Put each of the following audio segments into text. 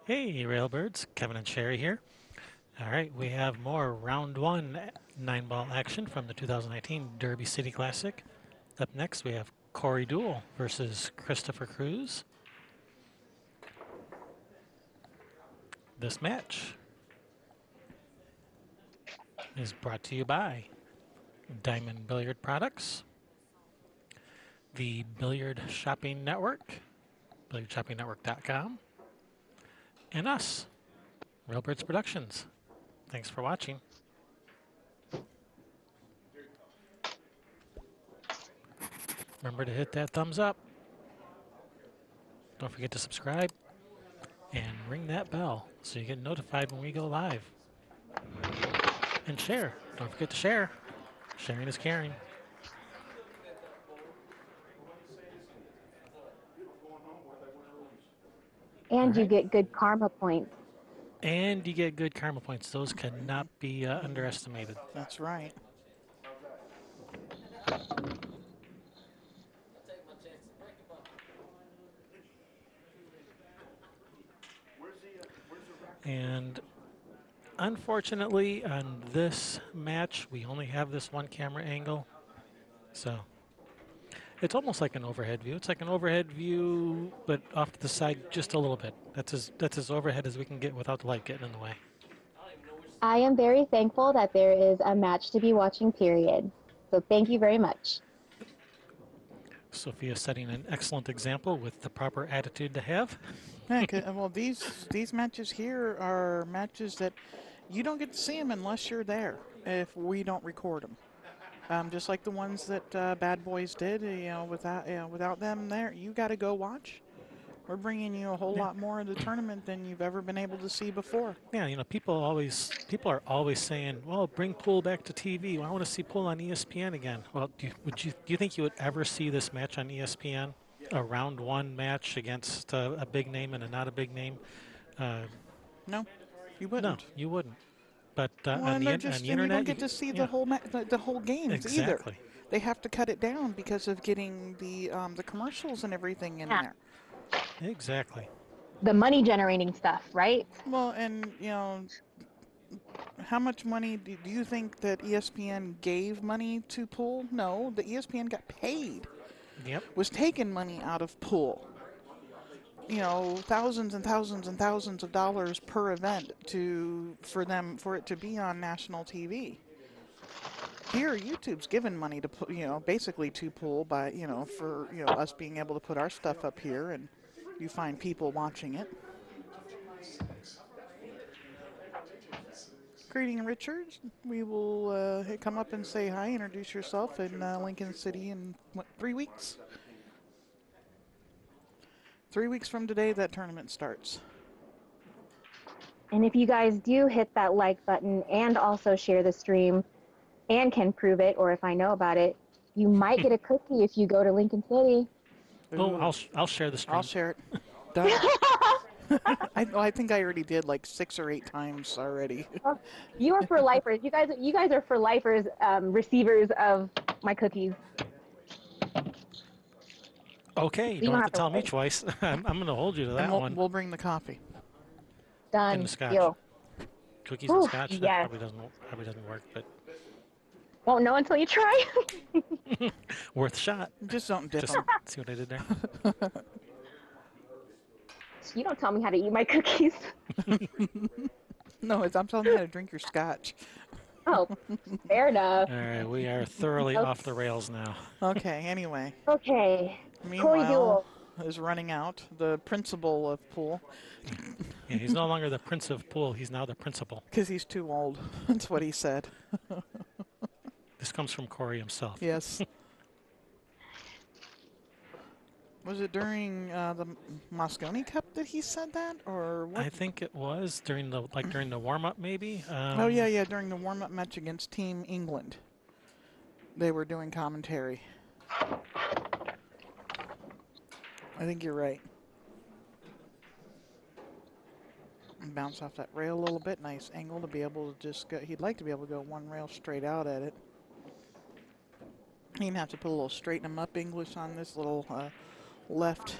Hey, Railbirds, Kevin and Sherry here. All right, we have more round one nine-ball action from the 2019 Derby City Classic. Up next, we have Corey Deuel versus Christopher Cruz. This match is brought to you by Diamond Billiard Products, the Billiard Shopping Network, billiardshoppingnetwork.com, and us, Railbirds Productions. Thanks for watching. Remember to hit that thumbs up. Don't forget to subscribe and ring that bell so you get notified when we go live. And share. Don't forget to share. Sharing is caring. And All you right. get good karma points. And you get good karma points. Those cannot be underestimated. That's right. And unfortunately, on this match, we only have this one camera angle. So it's almost like an overhead view. It's like an overhead view, but off to the side just a little bit. That's as overhead as we can get without the light getting in the way. I am very thankful that there is a match to be watching, period. So thank you very much. Sophia setting an excellent example with the proper attitude to have. Yeah, well, these matches here are matches that you don't get to see them unless you're there. If we don't record them, just like the ones that Bad Boys did, without them there, you got to go watch. We're bringing you a whole lot more of the tournament than you've ever been able to see before. Yeah, people are always saying, "Well, bring pool back to TV. Well, I want to see pool on ESPN again." Well, do you think you would ever see this match on ESPN? A round one match against a big name and a not a big name? No, you No, wouldn't. you wouldn't. But Well, on and the they're on the and you don't internet, get to see yeah, the whole games either. exactly, They have to cut it down because of getting the commercials and everything in Yeah. there. exactly. The money generating stuff, right? Well, and how much money do you think that ESPN gave money to Pool? No, the ESPN got paid, Yep. was taking money out of Pool. Thousands and thousands and thousands of dollars per event for it to be on national TV. Here, YouTube's given money to basically to Pool by for us being able to put our stuff up here, and you find people watching it. Greeting, Richard. We will come up and say hi, introduce yourself in Lincoln City in, 3 weeks? 3 weeks from today, that tournament starts. And if you guys do hit that like button and also share the stream and can prove it, or if I know about it, you might get a cookie if you go to Lincoln City. Oh, Ooh, I'll share the stream. I'll share it. Done. I think I already did like 6 or 8 times already. You are for lifers. You guys are for lifers, receivers of my cookies. Okay, you So you don't don't have have to to tell me worry. twice. I'm going to hold you to And that one. we'll bring the coffee. And the Done. scotch. Deal. Cookies and Ooh, scotch. That yes. probably doesn't work, but Won't know until you try. worth a shot. Just don't dip Just them. see what I did there. You don't tell me how to eat my cookies. No, I'm telling you how to drink your scotch. Oh, fair enough. All right, we are thoroughly Okay. off the rails now. Okay, anyway. Okay. Corey Meanwhile, Deuel. is running out. The principal of Pool. Yeah, he's no longer the prince of pool. He's now the principal. Because he's too old. That's what he said. This comes from Corey himself. Yes. Was it during the Moscone Cup that he said that, or what? I think it was during the warm up, maybe. Oh yeah, during the warm-up match against Team England, they were doing commentary. I think you're right. And bounce off that rail a little bit. Nice angle to be able to just go. He'd like to be able to go one rail straight out at it. He'd have to put a little straighten him up English on this little left.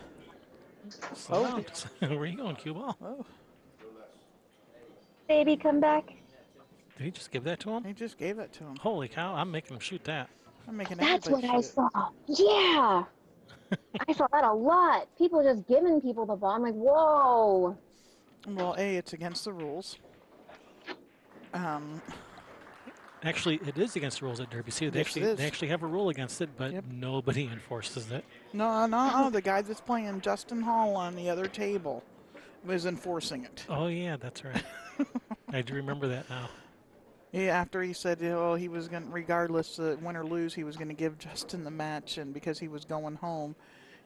Slow down. Where are you going, cue ball? Oh, baby come back? Did he just give that to him? He just gave it to him. Holy cow, I'm making him shoot that. I'm making That's everybody what I shoot it. saw. Yeah. I saw that a lot. People just giving people the ball. I'm like, whoa. Well, A, it's against the rules. Actually, it is against the rules at Derby City. Yes, it is. They actually have a rule against it, but Yep. nobody enforces it. No, the guy that's playing Justin Hall on the other table was enforcing it. Oh yeah, that's right. I do remember that now. Yeah, after he said, he was going to, regardless win or lose, he was going to give Justin the match, and because he was going home,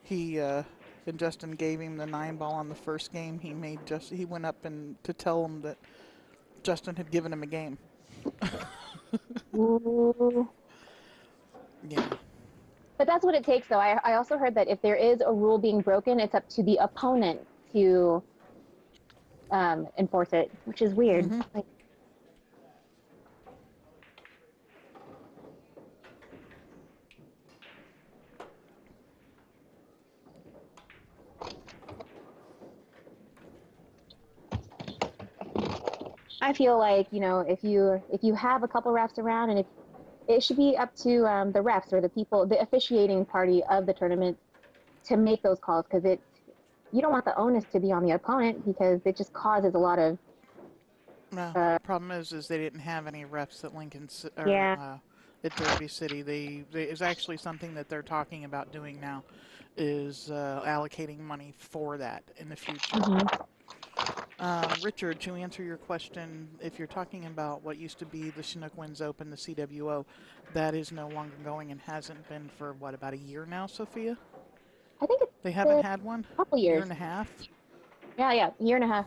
and Justin gave him the 9-ball on the first game. He went up and to tell him that Justin had given him a game. Ooh. Yeah. But that's what it takes, though. I also heard that if there is a rule being broken, it's up to the opponent to enforce it, which is weird. Mm-hmm. Like, I feel like, if you have a couple refs around, and if it should be up to the refs or the officiating party of the tournament to make those calls, because you don't want the onus to be on the opponent, because it just causes a lot of The problem is they didn't have any refs at at Derby City. It's actually something that they're talking about doing now, is allocating money for that in the future. Mm-hmm. Richard, to answer your question, if you're talking about what used to be the Chinook Winds Open, the CWO, that is no longer going and hasn't been for, about a year now, Sophia? I think it's They haven't had one? a couple years. Year and a half? Yeah, year and a half.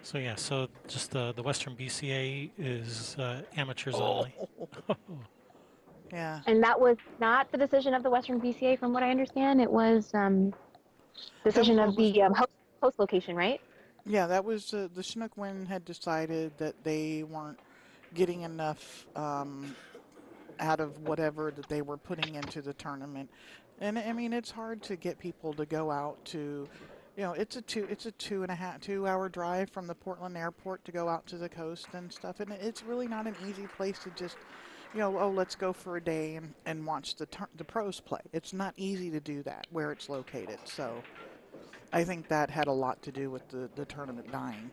So yeah, so just the Western BCA is amateurs only. Yeah. And that was not the decision of the Western BCA, from what I understand. It was decision of the host location, right? Yeah, that was the Chinook Wind had decided that they weren't getting enough out of whatever that they were putting into the tournament. And I mean, it's hard to get people to go out to, it's a 2 hour drive from the Portland airport to go out to the coast and stuff. And it's really not an easy place to just, let's go for a day and watch the pros play. It's not easy to do that where it's located. So I think that had a lot to do with the tournament dying.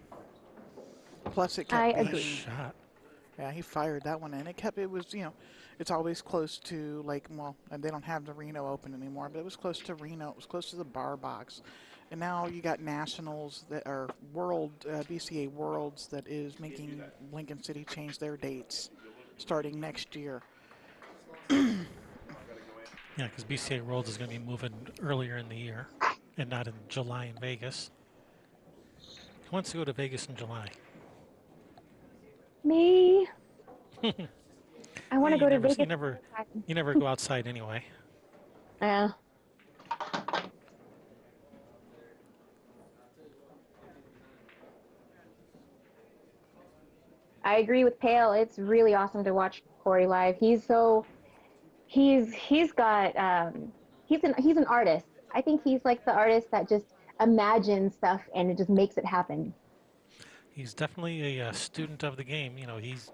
Plus, it kept being agree. Shot. Yeah, he fired that one, and it was, it's always close to, and they don't have the Reno Open anymore, but it was close to Reno. It was close to the Bar Box. And now you got Nationals that are BCA Worlds that is making Lincoln City change their dates starting next year. Yeah, because BCA Worlds is going to be moving earlier in the year and not in July in Vegas. Who wants to go to Vegas in July? Me. I want to go to Vegas. You never go outside anyway. Yeah. I agree with Pale. It's really awesome to watch Corey live. He's got he's an artist. I think he's like the artist that just imagines stuff and it just makes it happen. He's definitely a student of the game. He's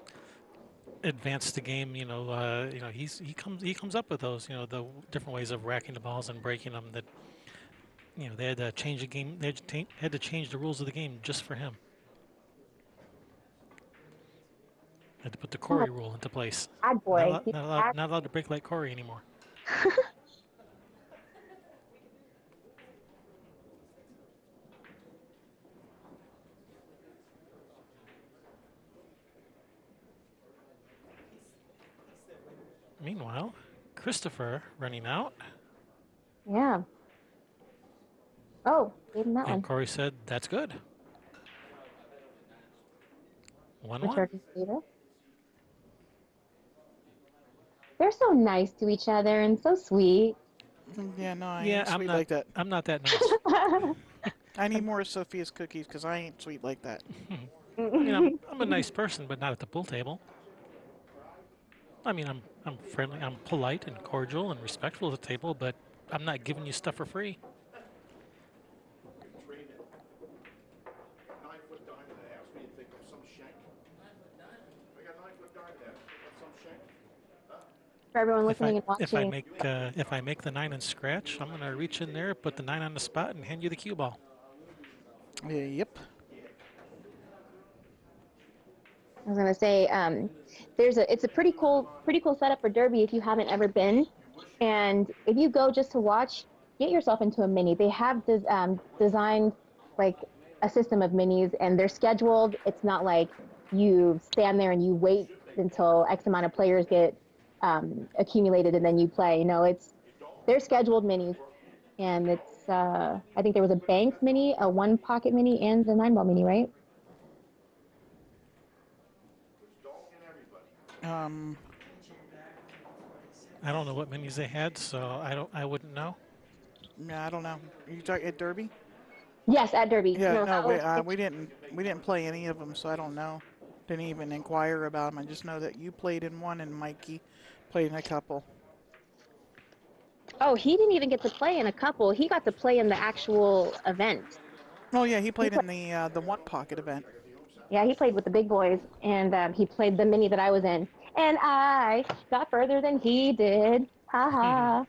advanced the game. He comes up with those. The different ways of racking the balls and breaking them. That they had to change the game. They had to change the rules of the game just for him. Had to put the Corey rule into place. Bad boy. Not allowed to break like Corey anymore. Meanwhile, Christopher running out. Yeah. Oh, gave him that And one. Corey said, that's good. 1-1. Richard Davis. They're so nice to each other and so sweet. Yeah, no, I ain't sweet like that. I'm not that nice. I need more of Sophia's cookies because I ain't sweet like that. I'm a nice person, but not at the pool table. I mean, I'm friendly, I'm polite and cordial and respectful at the table, but I'm not giving you stuff for free. for everyone If I listening and if I watching. make if I make the 9 and scratch, I'm gonna reach in there, put the 9 on the spot, and hand you the cue ball. Yep. I was gonna say, it's a pretty cool setup for Derby if you haven't ever been, and if you go just to watch, get yourself into a mini. They have designed like a system of minis, and they're scheduled. It's not like you stand there and you wait until X amount of players get accumulated and then you play. No, they're scheduled minis, and I think there was a bank mini, a one pocket mini, and the 9 ball mini, right? Um, I don't know what minis they had, so I wouldn't know. yeah, I don't know. You talking at Derby? Yes, at Derby. Yeah, No, no, that was we didn't play any of them, so I don't know. Didn't even inquire about them. I just know that you played in one and Mikey played in a couple. Oh, he didn't even get to play in a couple. He got to play in the actual event. Oh yeah, he He played played, in the one pocket event. yeah, he played with the big boys, and he played the mini that I was in, and I got further than he did. Ha ha.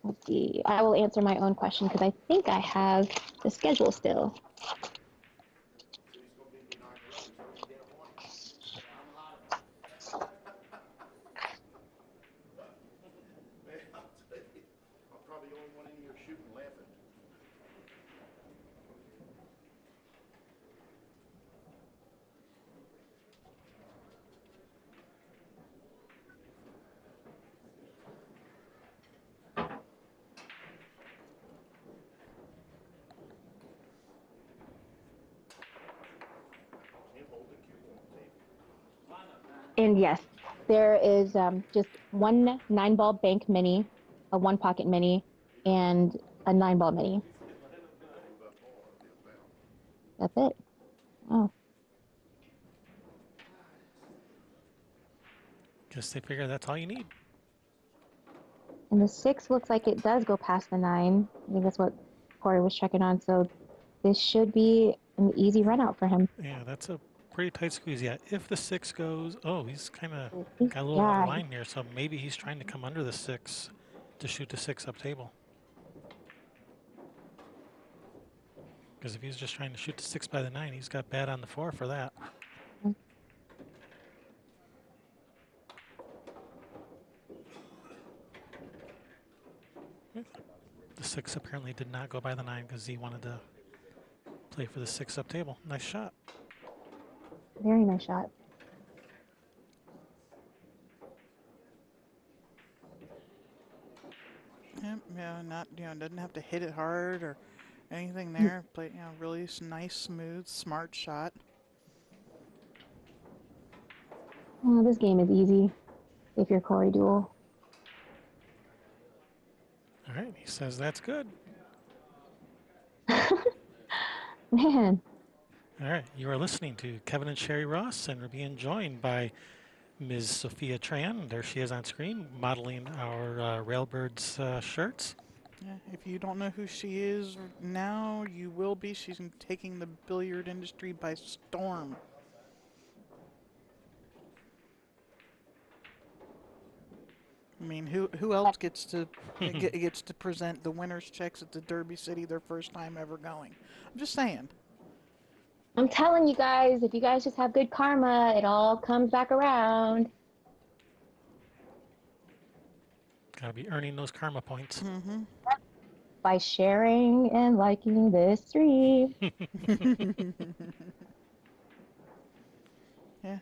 Let's see. I will answer my own question because I think I have the schedule still. And yes, there is just one 9 ball bank mini, a one pocket mini, and a 9 ball mini. That's it. Oh, Guess they figure that's all you need. and the 6 looks like it does go past the 9. I think that's what Corey was checking on. So this should be an easy run out for him. Yeah, that's a pretty tight squeeze. Yeah, if the 6 goes, oh, he's kind of got a little out of Yeah, line here, so maybe he's trying to come under the 6 to shoot the 6 up table. Because if he's just trying to shoot the 6 by the 9, he's got bad on the 4 for that. The 6 apparently did not go by the 9 because he wanted to play for the 6 up table. Nice shot. very nice shot. Yep, yeah, not doesn't have to hit it hard or anything there. Play really nice, smooth, smart shot. Oh, this game is easy if you're Corey Deuel. All right, he says that's good. Man, All right, you are listening to Kevin and Sherry Ross, and we're being joined by Ms. Sophia Tran. There she is on screen, modeling our Railbirds shirts. Yeah, if you don't know who she is now, you will be. She's taking the billiard industry by storm. I mean, who else gets to gets to present the winners' checks at the Derby City their first time ever going? I'm just saying. I'm telling you guys, if you guys just have good karma, it all comes back around. Got to be earning those karma points. Mm-hmm. By sharing and liking this stream. Yeah.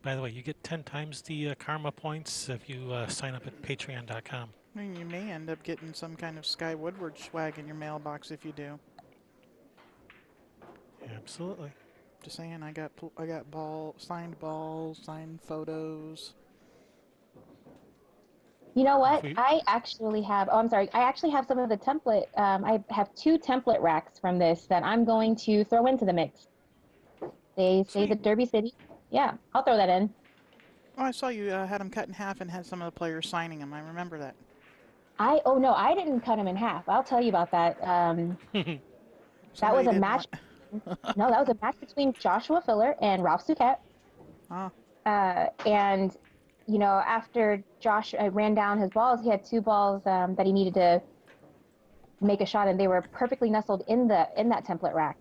By the way, you get 10 times the karma points if you sign up at patreon.com. I mean, you may end up getting some kind of Sky Woodward swag in your mailbox if you do. Absolutely. Just saying, I got signed balls, signed photos. You know what? We, I actually have, oh, I'm sorry. I actually have some of the template. I have 2 template racks from this that I'm going to throw into the mix. They say the Sweet. Derby City. Yeah, I'll throw that in. Oh, I saw you had them cut in half and had some of the players signing them. I remember that. Oh no, I didn't cut them in half. I'll tell you about that. That was Somebody a didn't match. like. No, that was a match between Joshua Filler and Ralph Suquet. Ah, And after Josh ran down his balls, he had two balls that he needed to make a shot, and they were perfectly nestled in that template rack.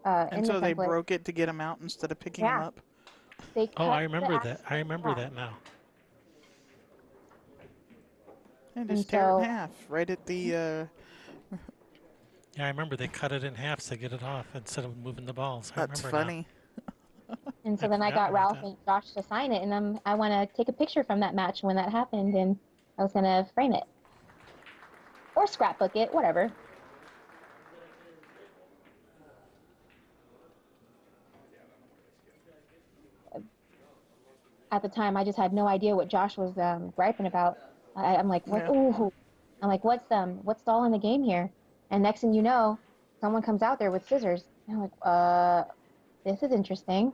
and In the so they template, broke it to get them out instead of picking them yeah, up. they Oh, I cut the remember that. axe I in remember half, that now. And and just tear it in so half right at the. Yeah, I remember they cut it in half to get it off instead of moving the balls. I That's remember now. funny. I'd then I forgotten got about Ralph that. and Josh to sign it, and I want to take a picture from that match when that happened, and I was gonna frame it or scrapbook it, whatever. At the time, I just had no idea what Josh was griping about. I'm like, what? Yeah. Ooh, I'm like, what's all in the game here? And next thing you know, someone comes out there with scissors. And I'm like, this is interesting.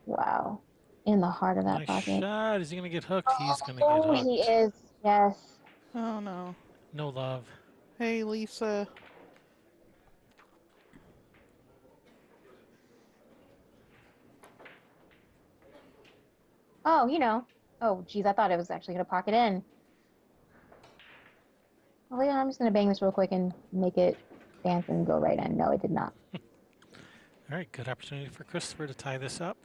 Wow, in the heart of that Nice pocket. shot. Is he going to get hooked? He's going to get Oh, he hooked. is. Yes. Oh no. No love. Hey, Lisa. Oh, Oh, geez, I thought it was actually gonna pocket in. Oh yeah, I'm just gonna bang this real quick and make it dance and go right in. No, it did not. All right, good opportunity for Christopher to tie this up.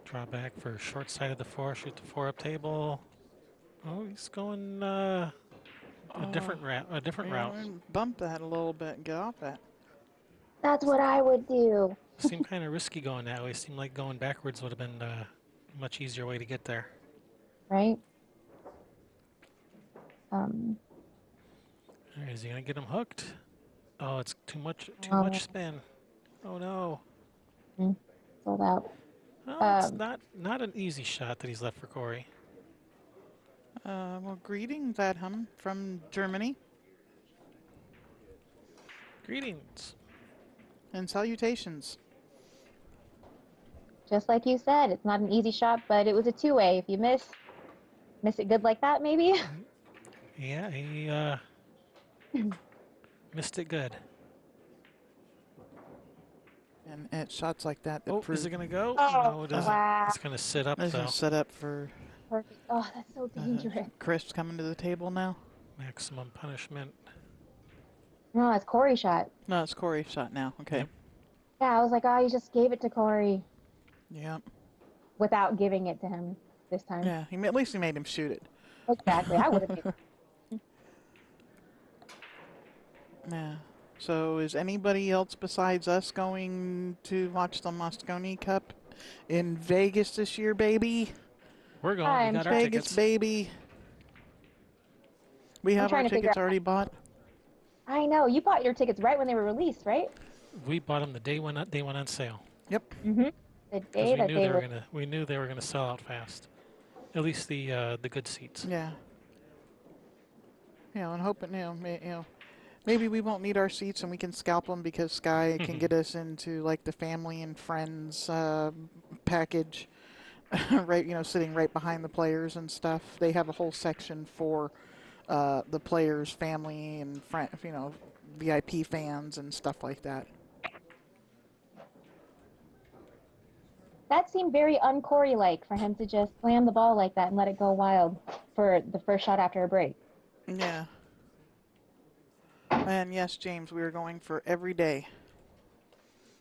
Draw back for short side of the four, shoot the four up table. Oh, he's going a Oh, different route. A different route. bump that a little bit and get off that. That's what I would do, Seemed kind of risky going that way. Seemed like going backwards would have been a much easier way to get there. right? Um, All right, is he gonna get him hooked? Oh, it's too much. Too much um, spin. Oh no. mm, sold out. Well, it's Um, not an easy shot that he's left for Corey. Well, greetings, Adham from Germany, Greetings. and salutations. just like you said, it's not an easy shot, but it was a two-way. If you miss it good like that, maybe. Yeah, he missed it good. And it's shots like that that Oh, is it prove. gonna go? Oh, No, it Uh, isn't. wow. It's gonna sit up this though. is set up for Perfect. Oh, that's so dangerous. Chris coming to the table now. Maximum punishment. No, that's Corey shot. No, it's Corey's shot now. Okay. Yep. Yeah, I was like, oh, you just gave it to Corey Yep. without giving it to him this time. Yeah. At least he made him shoot it. Exactly. I would have. Yeah. So is anybody else besides us going to watch the Moscone Cup in Vegas this year, baby? We're going. We I'm got our trying. Vegas, tickets. baby. We I'm have our trying to figure tickets out. already bought. I know you bought your tickets right when they were released, right? We bought them the day when they went on sale Yep. Mm-hmm. The because day that they were. we knew they were gonna sell out fast. At least the good seats. Yeah. And hoping, maybe we won't need our seats and we can scalp them because Sky can get us into like the family and friends package, right? Sitting right behind the players and stuff. They have a whole section for the players, family and friend, VIP fans and stuff like that. That seemed very un-Corey-like for him to just slam the ball like that and let it go wild for the first shot after a break. Yeah. And yes, James, we are going for every day.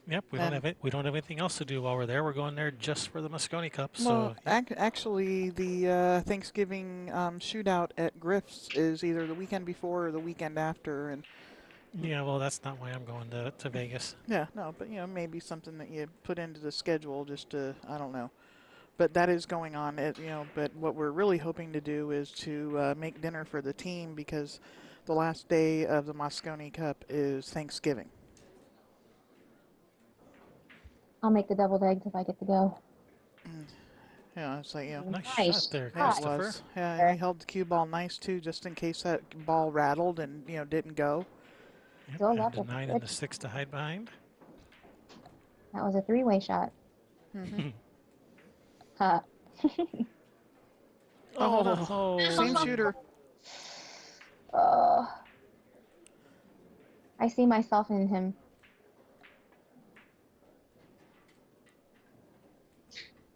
Yep, we don't have anything else to do while we're there. We're going there just for the Moscone Cup. Well, So yep. actually, the Thanksgiving shootout at Griff's is either the weekend before or the weekend after, and Yeah, well, that's not why I'm going to Vegas. yeah, no, but maybe something that you put into the schedule just to, I don't know, but that is going on. But what we're really hoping to do is to make dinner for the team because the last day of the Moscone Cup is Thanksgiving. I'll make the deviled eggs if I get to go. Yeah, it's like, Nice Nice shot there, yeah, it Christopher. was. Yeah, he held the cue ball nice too, just in case that ball rattled and didn't go. Yep, Still and left the with 9 and the good. 6 to hide behind. That was a three-way shot. Huh. Oh, Same no. shooter. Oh, I see myself in him.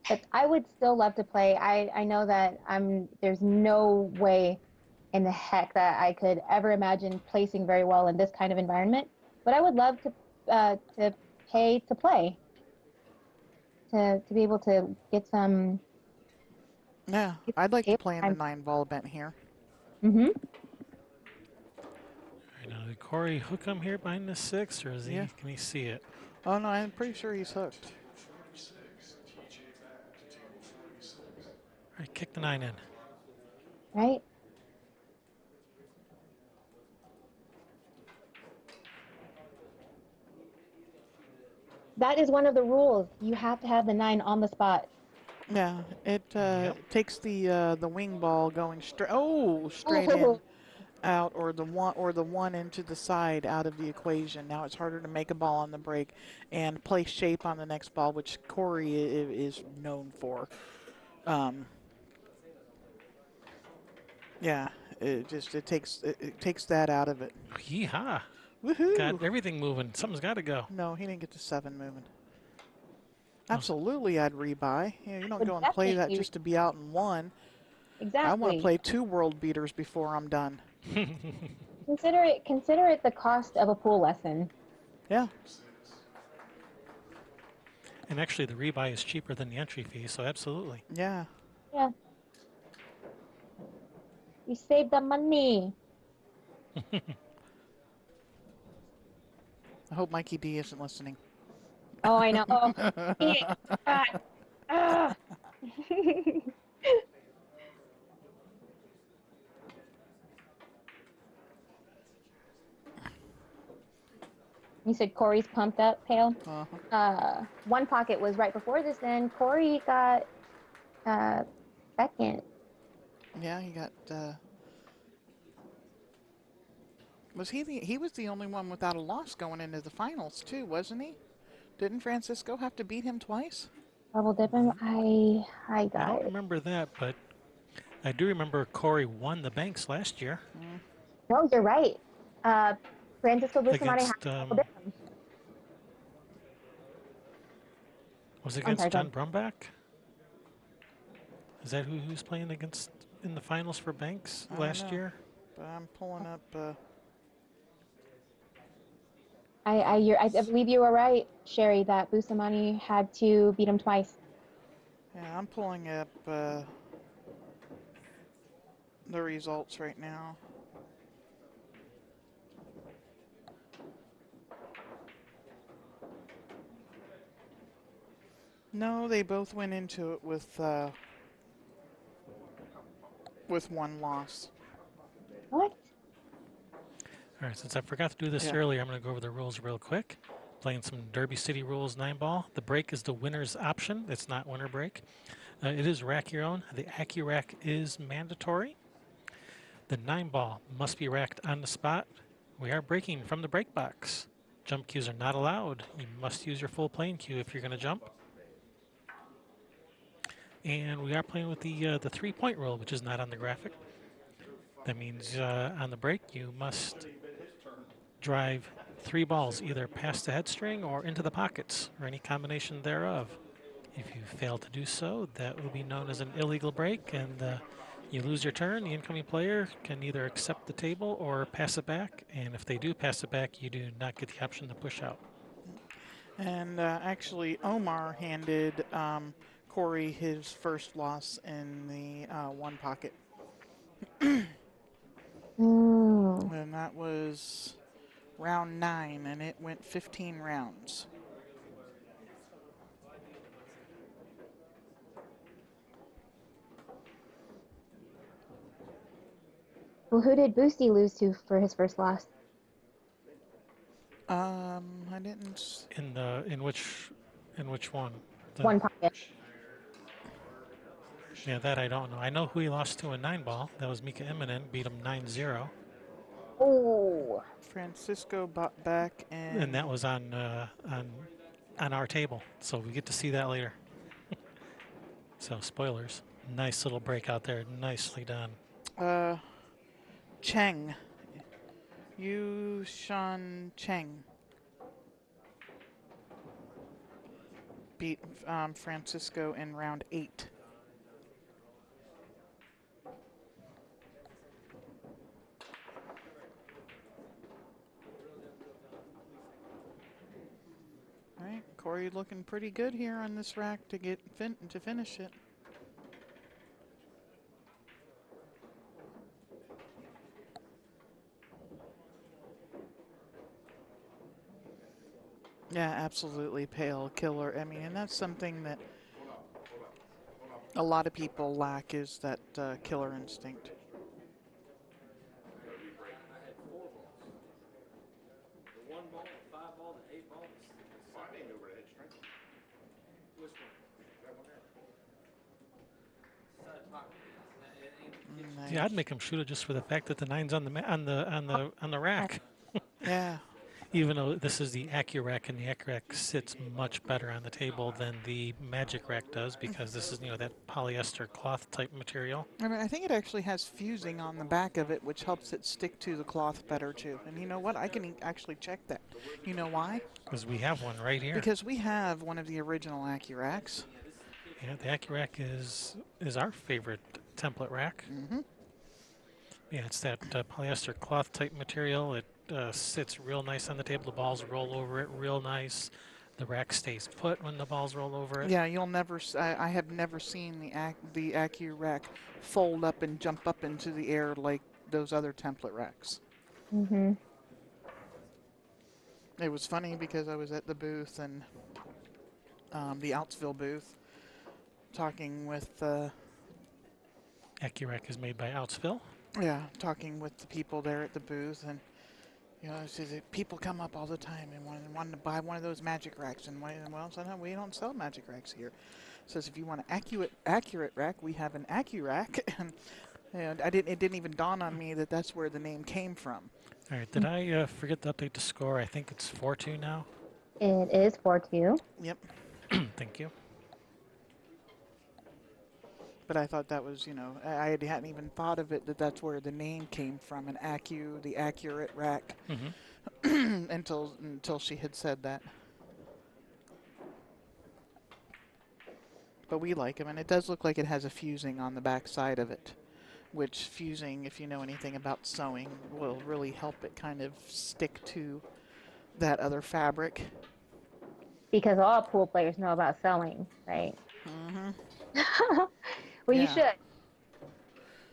But I would still love to play. I know that there's no way in the heck that I could ever imagine placing very well in this kind of environment. But I would love to pay to play, to be able to get some Yeah, get I'd like to some play in the time. 9-ball event here. Mm-hmm. Right now, did Corey hook him here behind the 6, or is Yeah. can he see it? Oh no, I'm pretty sure he's hooked. All right, kick the 9 in. Right? That is one of the rules. You have to have the 9 on the spot. Yeah, it Yep. takes the wing ball going straight in, Oh, out, or the one into the side out of the equation. Now it's harder to make a ball on the break and play shape on the next ball, which Corey is known for. Yeah, it takes that out of it. Yeehaw. Woohoo! Got everything moving. Something's got to go. No, he didn't get to 7 moving. Oh, Absolutely, I'd rebuy. You don't would go and play that definitely just to be out in 1. I want to exactly. play 2 world beaters before I'm done. Consider it the cost of a pool lesson. Yeah. and actually, the rebuy is cheaper than the entry fee, so absolutely. Yeah. Yeah, you save the money. I hope Mikey D isn't listening. Oh, I know. Oh, yeah. Ah, ah. You said Corey's pumped up, Pale. One pocket was right before this. Then Corey got second. Yeah, he got. He was the only one without a loss going into the finals too, wasn't he? Didn't Francisco have to beat him twice? Double dipping. I I got don't it. remember that, but I do remember Corey won the banks last year No, you're right. Uh, Francisco Bustamante had against, double dip. was it I'm sorry, against go John ahead. Brumback? Is that who's playing against in the finals for banks I don't last know, year? but I'm pulling up. I believe you were right, Sherry, that Bustamante had to beat him twice. Yeah, I'm pulling up the results right now. No, they both went into it with 1 loss. What? All right, since I forgot to do this Yeah. earlier, I'm going to go over the rules real quick. Playing some Derby City rules 9-ball. The break is the winner's option. It's not winner break. It is rack your own. The Accu-Rack is mandatory. The 9-ball must be racked on the spot. We are breaking from the break box. Jump cues are not allowed. You must use your full playing cue if you're going to jump. And we are playing with the 3-point rule, which is not on the graphic. That means on the break, you must drive 3 balls either past the head string or into the pockets, or any combination thereof. If you fail to do so, that will be known as an illegal break, and you lose your turn. The incoming player can either accept the table or pass it back, and if they do pass it back, you do not get the option to push out. And actually, Omar handed Corey his first loss in the 1 pocket. Mm. And that was round 9, and it went 15 rounds. Well, who did Boosty lose to for his first loss? I didn't. In which one? The, One pocket. Yeah, that I don't know. I know who he lost to in 9-ball. That was Mika Immonen. Beat him 9-0. Oh, Francisco bought back And and that was on our table. So we get to see that later. So spoilers. Nice little break out there. Nicely done. uh, Cheng. Yu Shan Cheng beat Francisco in round 8. All right, Corey looking pretty good here on this rack to get to finish it. Yeah, absolutely pale killer. I mean, and that's something that a lot of people lack is that killer instinct. Yeah, I'd Nice. make him shoot it just for the fact that the nine's on the on the rack. Yeah. Even though this is the AccuRack, and the AccuRack sits much better on the table than the Magic Rack does because this is, that polyester cloth type material. I mean, I think it actually has fusing on the back of it, which helps it stick to the cloth better too. And you know what? I can actually check that. You know why? Because we have one right here. Because we have one of the original AccuRacks. Yeah, the AccuRack is our favorite template rack. Mm-hmm. Yeah, it's that polyester cloth type material. It sits real nice on the table. The balls roll over it real nice. The rack stays put when the balls roll over it. Yeah, you'll never. I have never seen the AccuRack fold up and jump up into the air like those other template racks. mm-hmm. It was funny because I was at the booth and the Outsville booth talking with AccuRack is made by Outsville. talking with the people there at the booth, and people come up all the time and want to buy one of those magic racks, and well, so no, we don't sell magic racks here. Says if you want an accurate rack, we have an AccuRack, and it didn't even dawn on me that that's where the name came from. All right, did I forget to update the score? I think it's 4-2 now. It is 4-2. Yep. Thank you. But I thought that was, I hadn't even thought of it that that's where the name came from, the accurate rack, until she had said that. But we like them, and it does look like it has a fusing on the back side of it, which fusing, if you know anything about sewing, will really help it kind of stick to that other fabric. Because all pool players know about sewing, right? Mm-hmm. Well, Yeah. you should.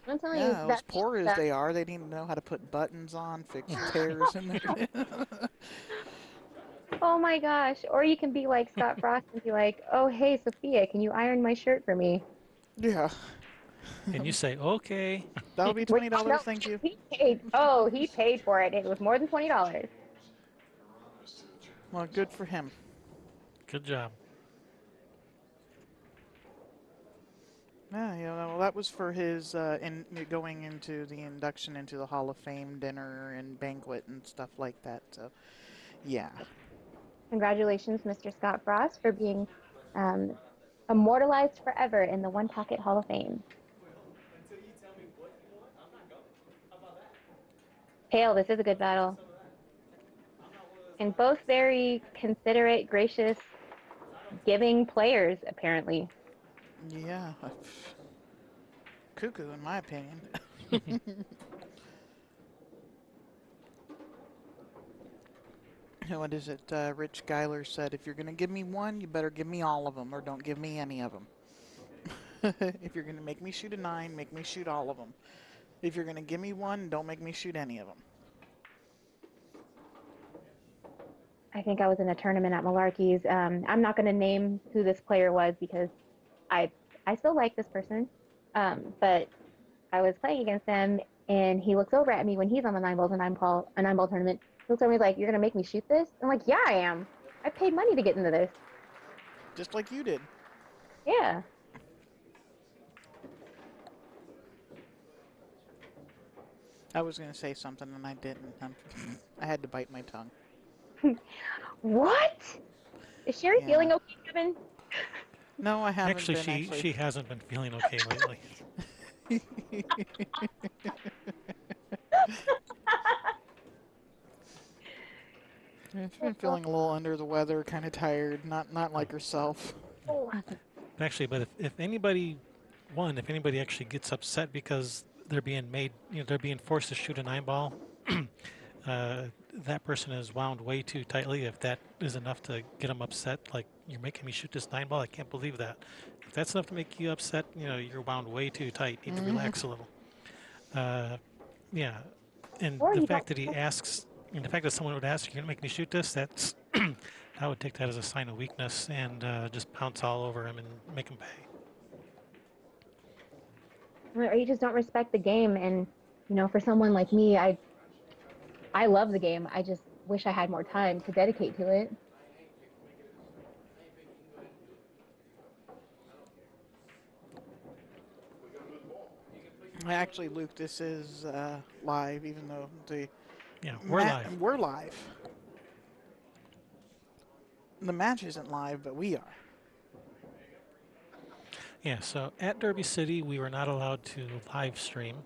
I'm telling you, Yeah, as poor as they are, they didn't even know how to put buttons on, fix tears in there. Oh my gosh. Or you can be like Scott Frost and be like, oh, hey, Sophia, can you iron my shirt for me? Yeah. And you say, okay. That'll be Wait, $20, no, thank you. he paid. Oh, he paid for it. It was more than $20. Well, good for him. Good job. Yeah, well, that was for his going into the induction into the Hall of Fame dinner and banquet and stuff like that. So, yeah. Congratulations, Mr. Scott Frost, for being immortalized forever in the One Pocket Hall of Fame. Hale, this is a good battle. And both very considerate, gracious, giving players, apparently. Yeah. Cuckoo, in my opinion. What is it? Rich Geiler said, if you're going to give me one, you better give me all of them, or don't give me any of them. If you're going to make me shoot a 9, make me shoot all of them. If you're going to give me one, don't make me shoot any of them. I think I was in a tournament at Malarkey's. I'm not going to name who this player was because I still like this person, but I was playing against him, and he looks over at me when he's on the 9-ball, a 9-ball tournament. He looks over me like, "You're going to make me shoot this?" I'm like, "Yeah, I am. I paid money to get into this." Just like you did. Yeah. I was going to say something and I didn't. I had to bite my tongue. What? Is Sherry Yeah. feeling okay, Kevin? No, I haven't Actually, been she actually. she hasn't been feeling okay lately. She's been feeling a little under the weather, kind of tired, not like herself. Oh, Actually, but if anybody, if anybody actually gets upset because they're being made, they're being forced to shoot a 9-ball, uh, that person is wound way too tightly. If that is enough to get them upset, like you're making me shoot this 9-ball, I can't believe that. If that's enough to make you upset, you're wound way too tight. You need to Hmm. relax a little. Uh, yeah, and or the you don't. fact that he asks, and the fact that someone would ask, "You're gonna make me shoot this?" That's I would take that as a sign of weakness and just pounce all over him and make him pay. Or you just don't respect the game. And for someone like me, I love the game. I just wish I had more time to dedicate to it. Actually, Luke, this is live, even though Yeah, we're live. we're live. The match isn't live, but we are. Yeah, so at Derby City, we were not allowed to live stream.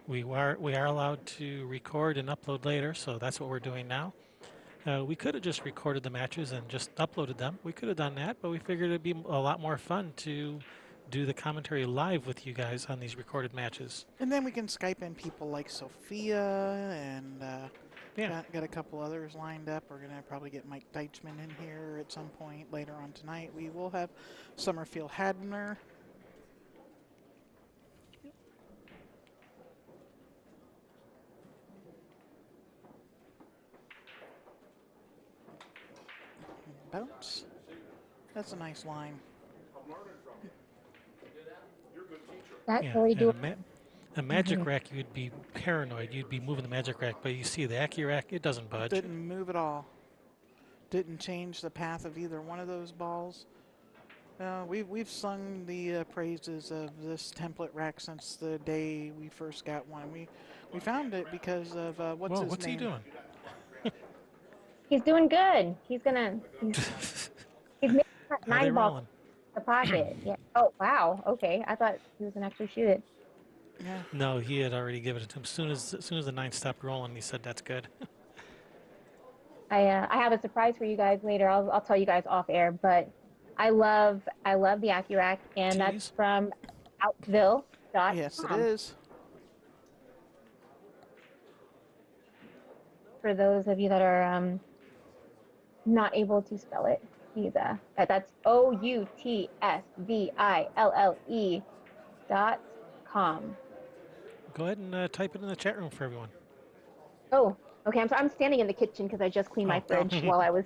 We are allowed to record and upload later, so that's what we're doing now. We could have just recorded the matches and just uploaded them. We could have done that, but we figured it'd be a lot more fun to do the commentary live with you guys on these recorded matches. And then we can Skype in people like Sophia and Yeah, got a couple others lined up. We're gonna probably get Mike Deichman in here at some point later on tonight. We will have Summerfield Hadner. Bounce. That's a nice line. That's yeah. really And doing. a magic rack, you'd be paranoid. You'd be moving the magic rack, but you see the Accurack, it doesn't budge. Didn't move at all. Didn't change the path of either one of those balls. We've sung the praises of this template rack since the day we first got one. We found it because of what's Whoa, his what's he name? doing? He's doing good. He's making that How they 9-ball rolling? in the pocket. Yeah. Oh wow. Okay. I thought he was gonna actually shoot it. Yeah. No, he had already given it to him. As soon as the 9 stopped rolling, he said, "That's good." I have a surprise for you guys later. I'll tell you guys off air. But I love the Accurac, and that's Tease. from outville dot Yes, it com. is. For those of you that are not able to spell it. That's outville.com. Go ahead and type it in the chat room for everyone. Oh, okay. I'm standing in the kitchen because I just cleaned my Oh, fridge while I was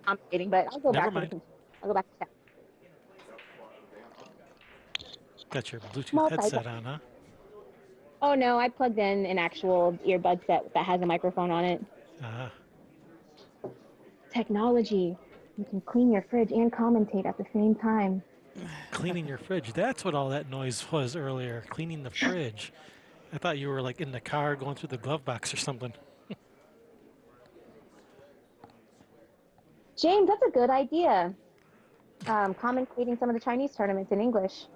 commentating, but I'll go never back to the mind. kitchen. I'll go back to that. Got your Bluetooth Multi. headset on, huh? Oh no, I plugged in an actual earbud set that has a microphone on it. Uh, Technology. You can clean your fridge and commentate at the same time. cleaning your fridge. That's what all that noise was earlier. Cleaning the fridge. I thought you were like in the car going through the glove box or something. James, that's a good idea. Commentating some of the Chinese tournaments in English.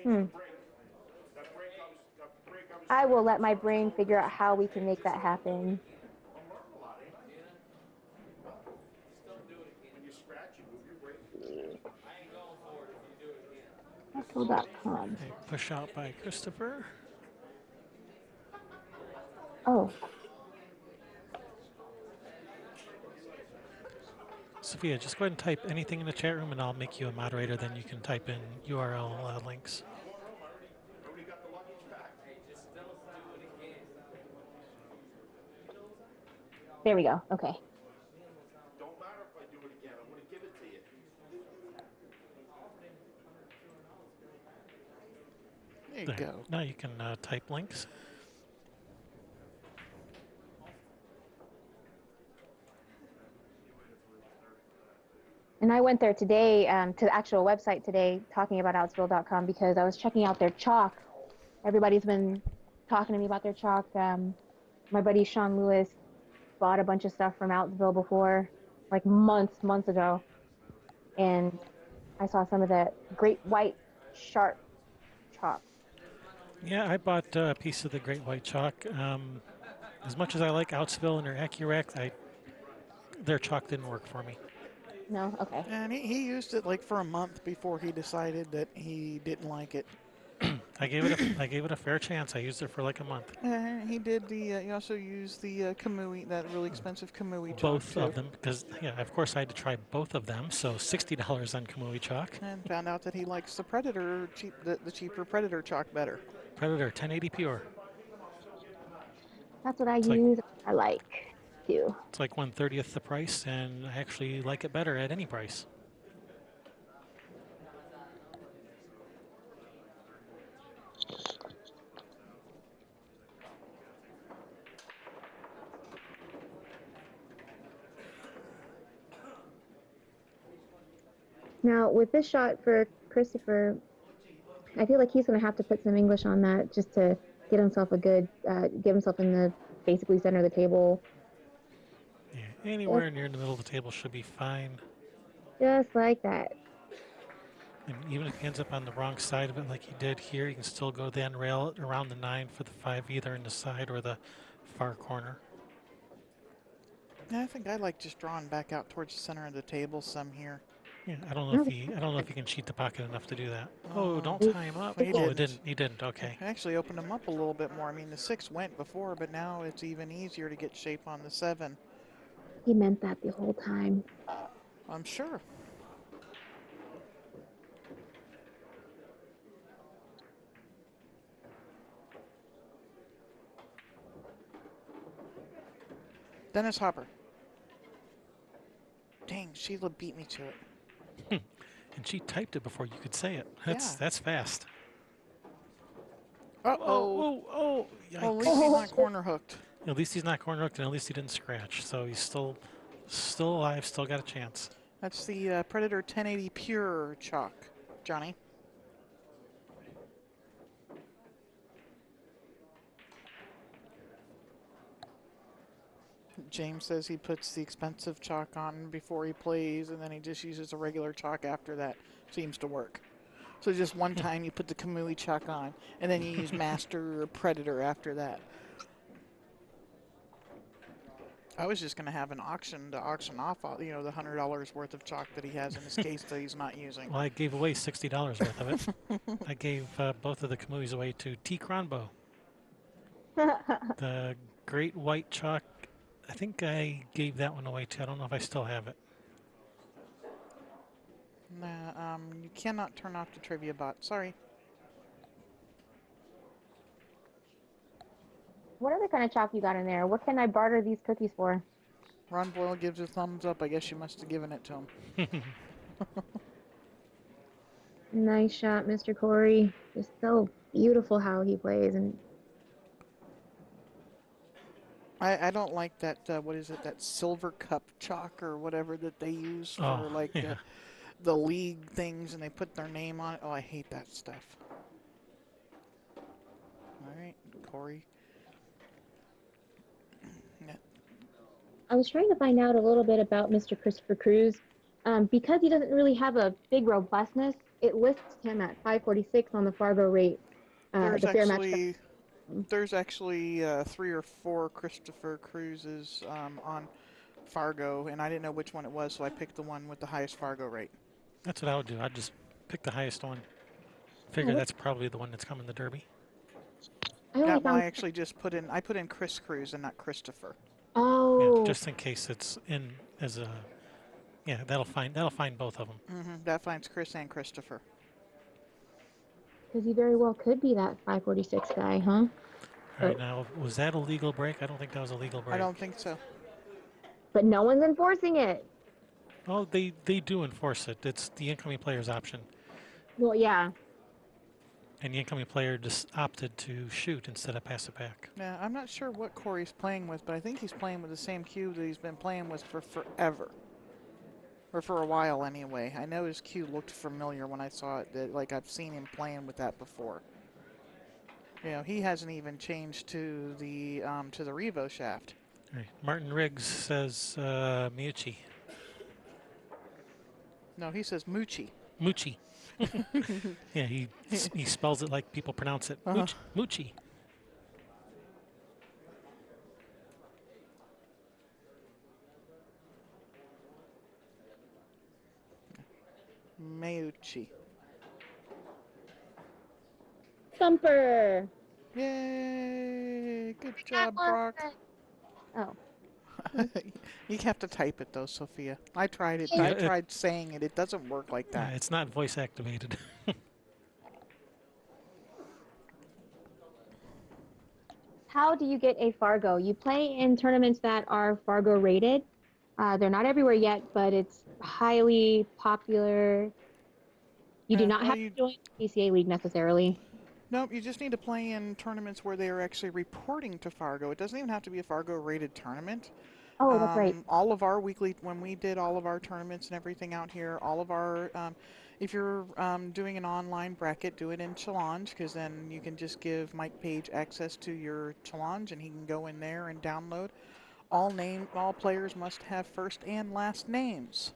Hmm. I will let my brain figure out how we can make that happen. Apple.com. Okay, push out by Christopher. Oh, Sophia, just go ahead and type anything in the chat room and I'll make you a moderator. Then you can type in URL links. there we go. Okay. There you There. go. Now you can type links. And I went there today to the actual website today, talking about outsville.com, because I was checking out their chalk. Everybody's been talking to me about their chalk. My buddy Sean Lewis bought a bunch of stuff from Outsville before, like months ago, and I saw some of the great white sharp chalk. Yeah, I bought a piece of the Great White Chalk. As much as I like Outsville and their Accurac, their chalk didn't work for me. No, okay. And he used it like for a month before he decided that he didn't like it. I gave it a fair chance. I used it for like a month. He did the. He also used the Kamui, that really expensive Kamui chalk Both too, of them, because yeah, of course I had to try both of them. So $60 on Kamui chalk. and found out that he likes the Predator, the cheaper Predator chalk better. Predator 1080 pure. That's what I It's like use. I like too. it's like 1/30th the price, and I actually like it better at any price. Now, with this shot for Christopher, I feel like he's going to have to put some English on that just to get himself get himself in the basically center of the table. Yeah, anywhere near the middle of the table should be fine. Just like that. And even if he ends up on the wrong side of it, like he did here, he can still go then rail it around the 9 for the 5, either in the side or the far corner. Yeah, I think I like just drawing back out towards the center of the table some here. Yeah, I don't know if he can cheat the pocket enough to do that. Oh, don't He- tie him up. he Oh, didn't. he didn't. Okay. I actually opened him up a little bit more. I mean, the 6 went before, but now it's even easier to get shape on the 7. He meant that the whole time. I'm sure. Dennis Hopper. Dang, Sheila beat me to it. And she typed it before you could say it. Yeah. That's fast. Uh-oh. Oh, Well, at yikes. least he's not corner hooked. At least he's not corner hooked, and at least he didn't scratch. So he's still alive, still got a chance. That's the Predator 1080 Pure chalk, Johnny. James says he puts the expensive chalk on before he plays, and then he just uses a regular chalk after that. Seems to work. So just one time you put the Kamui chalk on, and then you use Master or Predator after that. I was just going to have an auction to auction off, the $100 worth of chalk that he has in his case that he's not using. Well, I gave away $60 worth of it. I gave both of the Kamuis away to T. Cronbo. The Great White Chalk, I think I gave that one away too. I don't know if I still have it. Nah, you cannot turn off the trivia bot. Sorry. What other kind of chalk you got in there? What can I barter these cookies for? Ron Boyle gives a thumbs up. I guess you must have given it to him. Nice shot, Mr. Corey. Just so beautiful how he plays. And I don't like that, what is it, that silver cup chalk or whatever that they use for yeah. the league things, and they put their name on it. Oh, I hate that stuff. All right, Corey. I was trying to find out a little bit about Mr. Christopher Cruz. Because he doesn't really have a big robustness, it lists him at 546 on the Fargo rate. There's actually 3 or 4 Christopher Cruzes on Fargo, and I didn't know which one it was, so I picked the one with the highest Fargo rate. That's what I would do. I'd just pick the highest one. Figure that's probably the one that's coming the Derby. I actually just put in Chris Cruz and not Christopher. Oh. Yeah, just in case it's in as a. Yeah, that'll find both of them. That finds Chris and Christopher. Because he very well could be that 546 guy, huh? All right, now, was that a legal break? I don't think that was a legal break. I don't think so. But no one's enforcing it. Oh, they do enforce it. It's the incoming player's option. Well, yeah. And the incoming player just opted to shoot instead of pass it back. Yeah, I'm not sure what Corey's playing with, but I think he's playing with the same cue that he's been playing with for forever. or for a while anyway. I know his cue looked familiar when I saw it. That, like I've seen him playing with that before. You know, he hasn't even changed to the Revo shaft. Right. Martin Riggs says Miucci. No, he says Moochie. Moochie. Yeah, he spells it like people pronounce it. Uh-huh. Moochie. Meucci. Thumper. Yay! Good I got job, one. Brock. Oh, You have to type it though, Sophia. I tried it. Yeah, I tried saying it. It doesn't work like that. it's not voice activated. how do you get a Fargo? You play in tournaments that are Fargo rated. They're not everywhere yet, but it's highly popular. You do Yeah, not well, have to join the PCA League necessarily. nope, you just need to play in tournaments where they are actually reporting to Fargo. It doesn't even have to be a Fargo rated tournament. Oh, that's right. All of our weekly, when we did all of our tournaments and everything out here, all of our, if you're doing an online bracket, do it in Challenge, because then you can just give Mike Page access to your Challenge and he can go in there and download. All players must have first and last names.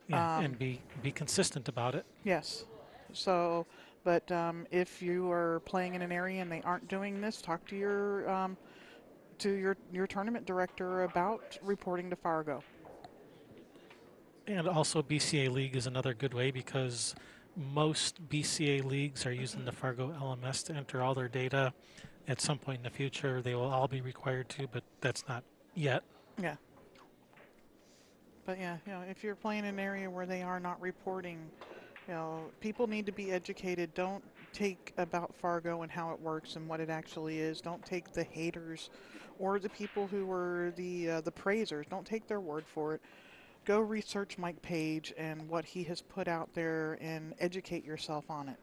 Yeah, and be consistent about it. Yes. So, but if you are playing in an area and they aren't doing this, talk to your tournament director about reporting to Fargo. And also BCA League is another good way because most BCA leagues are using the Fargo LMS to enter all their data. At some point in the future, they will all be required to, but that's not yet. Yeah. But yeah, if you're playing in an area where they are not reporting, people need to be educated. Don't take about Fargo and how it works and what it actually is. Don't take the haters or the people who were the praisers. Don't take their word for it. Go research Mike Page and what he has put out there and educate yourself on it.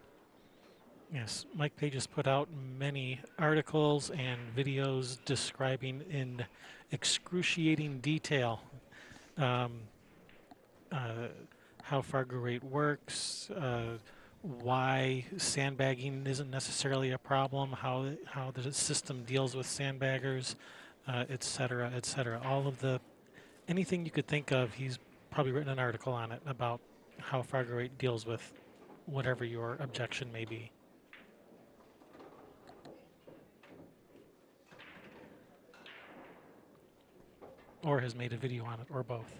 Yes, Mike Page has put out many articles and videos describing in excruciating detail how Fargo rate works, why sandbagging isn't necessarily a problem, how the system deals with sandbaggers, et cetera, et cetera. Anything you could think of, he's probably written an article on it about how Fargo rate deals with whatever your objection may be. Or has made a video on it, or both.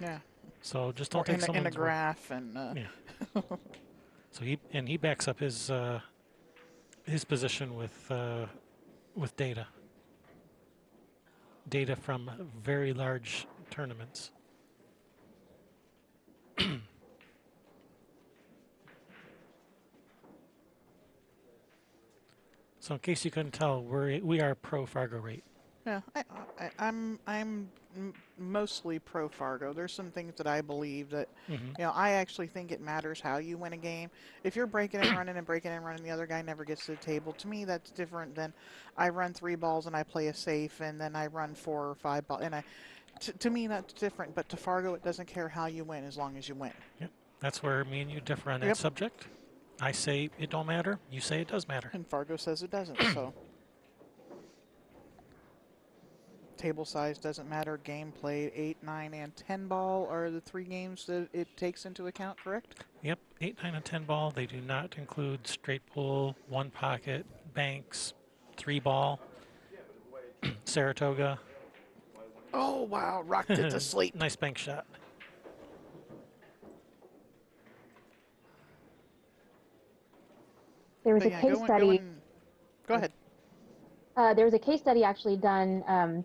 Yeah. So just don't Or take in a someone's word. graph and. Yeah. So he backs up his position with data from very large tournaments. So in case you couldn't tell, we are pro Fargo rate. Yeah, I'm mostly pro Fargo. There's some things that I believe that, I actually think it matters how you win a game. If you're breaking and running and breaking and running, the other guy never gets to the table. To me, that's different than I run 3 balls and I play a safe, and then I run 4 or 5 balls. And to me, that's different. But to Fargo, it doesn't care how you win as long as you win. Yep. That's where me and you differ on that Yep. subject. I say it don't matter. You say it does matter. And Fargo says it doesn't. So. Table size doesn't matter. Game played 8, 9, and 10 ball are the 3 games that it takes into account, correct? Yep, 8, 9, and 10 ball. They do not include straight pool, 1 pocket, banks, 3 ball, Saratoga. Oh, wow. Rocked it to sleep. Nice bank shot. There was a case study. Go ahead. There was a case study actually done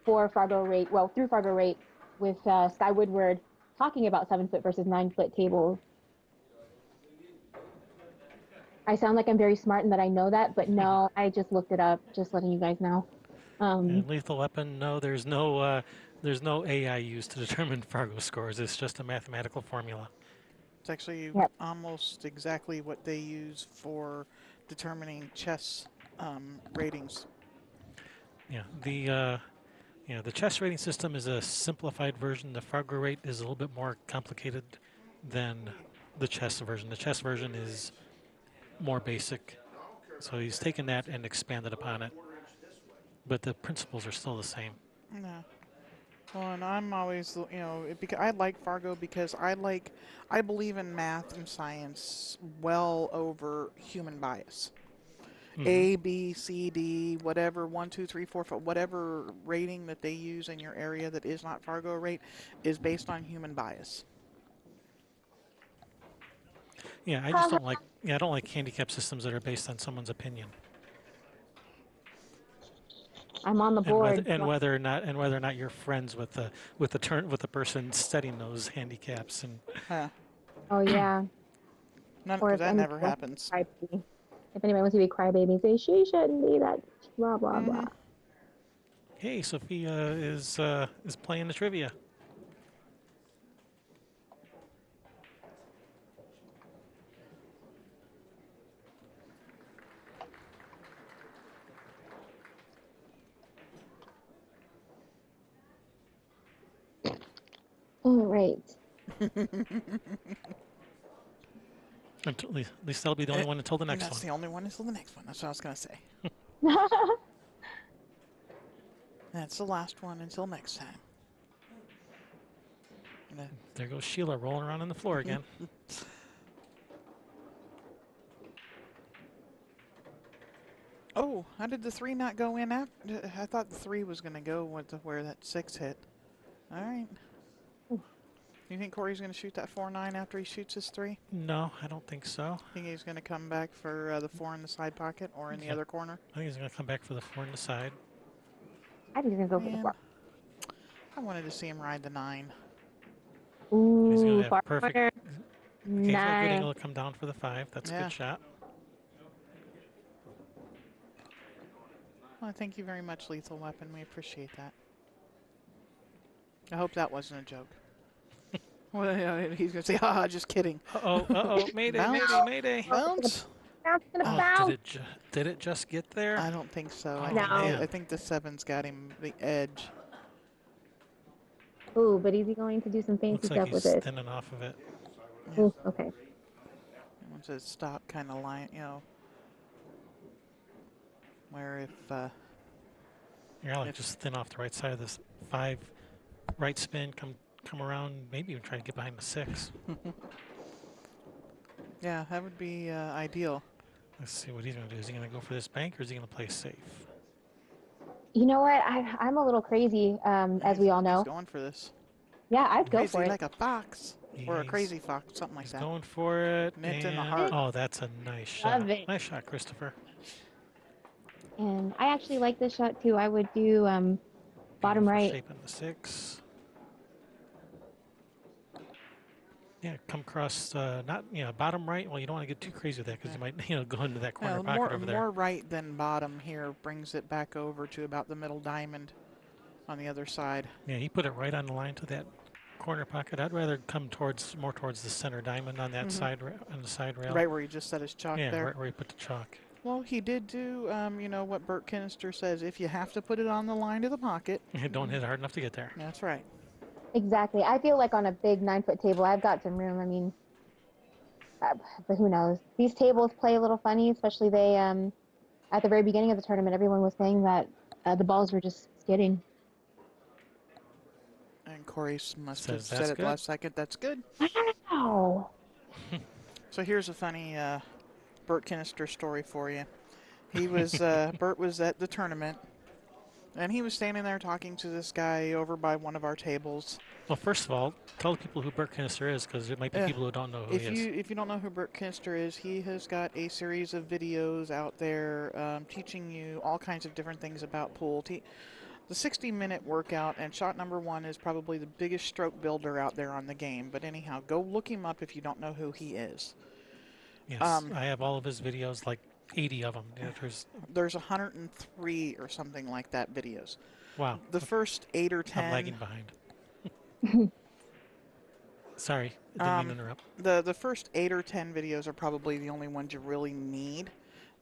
for Fargo rate, well, through Fargo rate with Sky Woodward talking about 7-foot versus 9-foot tables. I sound like I'm very smart and that I know that, but no, I just looked it up, just letting you guys know. Lethal Weapon, no, there's no AI used to determine Fargo scores. It's just a mathematical formula. It's actually almost exactly what they use for determining chess ratings. Yeah, Yeah, the chess rating system is a simplified version. The Fargo rate is a little bit more complicated than the chess version. The chess version is more basic. So he's taken that and expanded upon it. But the principles are still the same. No. Well, and I'm always, because I like Fargo because I believe in math and science well over human bias. Hmm. A, B, C, D, whatever, 1, 2, 3, 4, 5, whatever rating that they use in your area that is not Fargo rate is based on human bias. Yeah, I just don't like. Yeah, I don't like handicap systems that are based on someone's opinion, I'm on the board. and whether or not you're friends with the person setting those handicaps. And Huh. Oh yeah. None, Or because if that anyone never wants to be happens. a crybaby. If anyone wants to be a crybaby, say she shouldn't be that. Blah blah blah. Mm-hmm. hey, Sophia is playing the trivia. All right. At least that'll be the only one until the And next that's one. the only one until the next one. That's what I was going to say. That's the last one until next time. There goes Sheila rolling around on the floor again. Oh, how did the 3 not go in after? I thought the 3 was going to go with where that 6 hit. All right. You think Corey's going to shoot that 4-9 after he shoots his 3? No, I don't think so. Think he's going to come back for the 4 in the side pocket or in the other corner? I think he's going to come back for the 4 on the side. I think he's gonna go for the Man, four. I wanted to see him ride the 9. He's going Ooh, to have far perfect. corner. Okay, he's got a good Nine. angle to come down for the 5. That's a Yeah. good shot. Well, thank you very much, Lethal Weapon. We appreciate that. I hope that wasn't a joke. Well, yeah, he's going to say, haha, just kidding. Mayday, Bounce. mayday, mayday. Bounce? Bounce, gonna Oh, bounce. Did it just get there? I don't think so. Oh, No. I think the 7's got him the edge. Ooh, but is he going to do some fancy Looks like stuff with he's it? thinning off of it. Yeah. Ooh, okay. Once it stop kind of line, where if Yeah, like If- just thin off the right side of this 5, right spin, come around, maybe even try to get behind the 6. yeah, that would be ideal. Let's see what he's going to do. Is he going to go for this bank or is he going to play safe? You know what? I'm a little crazy, as we all He's know. going for this. Yeah, I'd go Crazy for it. like a fox. Or a He's- crazy fox, something like He's that. going for it. Mint in the and- heart. Oh, that's a nice shot. Love it. Nice shot, Christopher. And I actually like this shot too. I would do bottom Beautiful right. shape in the 6. Yeah, come across, not, bottom right. Well, you don't want to get too crazy with that because you might, go into that corner pocket more, over there. more right than bottom here brings it back over to about the middle diamond on the other side. Yeah, he put it right on the line to that corner pocket. I'd rather come more towards the center diamond on that side, on the side rail. Right where he just set his chalk Yeah, there. right where he put the chalk. Well, he did do, what Burt Kinnister says, if you have to put it on the line to the pocket. Don't hit it hard enough to get there. That's right. Exactly. I feel like on a big 9-foot table, I've got some room. I mean, but who knows? These tables play a little funny, especially they at the very beginning of the tournament, everyone was saying that the balls were just skidding. And Corey must have Says said that's it good. last second. That's good. Wow. So here's a funny Burt Kinnister story for you. He was Burt was at the tournament, and he was standing there talking to this guy over by one of our tables. Well, first of all, tell the people who Burt Kinnister is because there might be people who don't know who he is. If you don't know who Burt Kinnister is, he has got a series of videos out there teaching you all kinds of different things about pool. The 60-minute workout and shot number 1 is probably the biggest stroke builder out there on the game. But anyhow, go look him up if you don't know who he is. Yes, I have all of his videos, like 80 of them. Yeah, There's 103 or something like that videos. wow, The first 8 or 10. I'm lagging behind. Sorry, I didn't mean to interrupt. The first 8 or 10 videos are probably the only ones you really need.